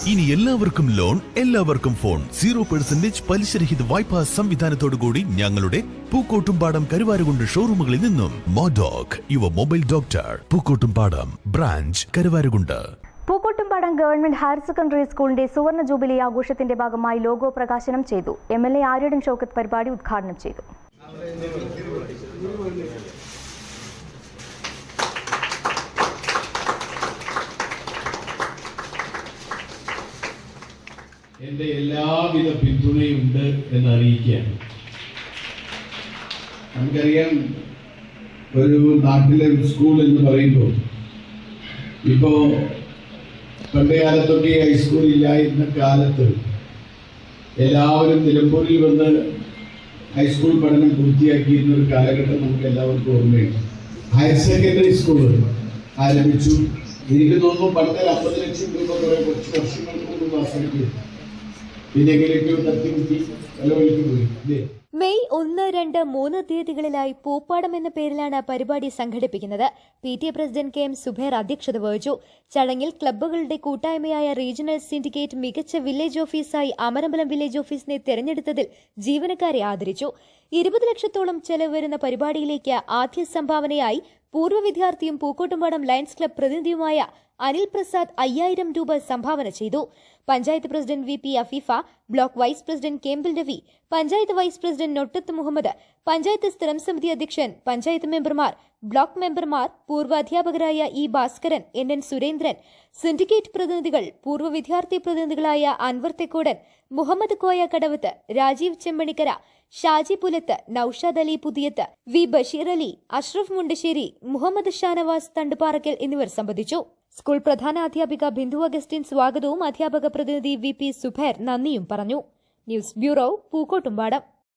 ഇനി എല്ലാവർക്കും ലോൺ, എല്ലാവർക്കും ഫോൺ. 0% പലിശരഹിത വായ്പാ സംവിധാനത്തോടുകൂടി ഞങ്ങളുടെ പൂക്കോട്ടുംപാടം കരുവാരുകുണ്ട് ഷോറൂമുകളിൽ നിന്നും. Modoc your mobile doctor, Pookkottumpadam branch, Karuvarakundu. Pookkottumpadam government higher secondary സ്കൂളിന്റെ സുവർണ ജൂബിലി ആഘോഷത്തിന്റെ ഭാഗമായി ലോഗോ പ്രകാശനം ചെയ്തു. MLA ആര്യടൻ ഷൗക്കത്ത് പരിപാടി ഉദ്ഘാടനം ചെയ്തു. എൻ്റെ എല്ലാവിധ പിന്തുണയുണ്ട് എന്നറിയിക്കുകയാണ്. നമുക്കറിയാം, ഒരു നാട്ടിലെ സ്കൂൾ എന്ന് പറയുമ്പോൾ ഇപ്പോൾ പണ്ട് കാലത്തൊക്കെ ഹൈസ്കൂൾ ഇല്ലായിരുന്ന കാലത്ത് എല്ലാവരും നിലമ്പൂരിൽ വന്ന് ഹൈസ്കൂൾ പഠനം പൂർത്തിയാക്കിയിരുന്ന ഒരു കാലഘട്ടം നമുക്ക് എല്ലാവർക്കും ഓർമ്മയുണ്ട്. ഹയർ സെക്കൻഡറി സ്കൂൾ ആരംഭിച്ചു. എനിക്ക് തോന്നുന്നു പണ്ട് 50 ലക്ഷം രൂപ കുറച്ച് വർഷങ്ങൾക്ക് മുമ്പ് വാസനയ്ക്ക് പിന്നെങ്കിലേക്ക് തട്ടിമുട്ടി പലവഴിക്ക് പോയി. മെയ് 1, 2, 3 തീയതികളിലായി പൂപ്പാടം എന്ന പേരിലാണ് പരിപാടി സംഘടിപ്പിക്കുന്നത്. PTA പ്രസിഡന്റ് KM സുബൈർ അധ്യക്ഷത വഹിച്ചു. ചടങ്ങിൽ ക്ലബ്ബുകളുടെ കൂട്ടായ്മയായ റീജിയണൽ സിൻഡിക്കേറ്റ് മികച്ച വില്ലേജ് ഓഫീസായി അമരമ്പലം വില്ലേജ് ഓഫീസിനെ തെരഞ്ഞെടുത്തതിൽ ജീവനക്കാരെ ആദരിച്ചു. 20 ലക്ഷത്തോളം ചെലവ് വരുന്ന പരിപാടിയിലേക്ക് ആദ്യ സംഭാവനയായി പൂർവ്വ വിദ്യാർത്ഥിയും പൂക്കോട്ടുംപാടം ലയൺസ് ക്ലബ് പ്രതിനിധിയുമായ അനിൽ പ്രസാദ് 5000 രൂപ സംഭാവന ചെയ്തു. Panchayat president VP Afeefa, block vice president Kempil Ravi, panchayat vice president Nottath Muhammad, panchayat സ്ഥിരം സമിതി അധ്യക്ഷൻ, പഞ്ചായത്ത് മെമ്പർമാർ, ബ്ലോക്ക് മെമ്പർമാർ, പൂർവ്വ അധ്യാപകരായ E Bhaskaran, NN Surendran, syndicate പ്രതിനിധികൾ, പൂർവ്വ വിദ്യാർത്ഥി പ്രതിനിധികളായ അൻവർ തെക്കോടൻ, മുഹമ്മദ് കോയ കടവത്ത്, രാജീവ് ചെമ്മണിക്കര, ഷാജി പുലത്ത്, നൌഷാദ് അലി പുതിയത്ത്, V ബഷീർ അലി, അഷ്റഫ് മുണ്ടശ്ശേരി, മുഹമ്മദ് ഷാനവാസ് തണ്ടുപാറക്കൽ എന്നിവർ സംബന്ധിച്ചു. സ്കൂൾ പ്രധാന അധ്യാപിക ബിന്ദു അഗസ്റ്റിൻ സ്വാഗതവും അധ്യാപക പ്രതിനിധി VP സുബൈർ നന്ദിയും പറഞ്ഞു. News bureau, Pookkottumpadam.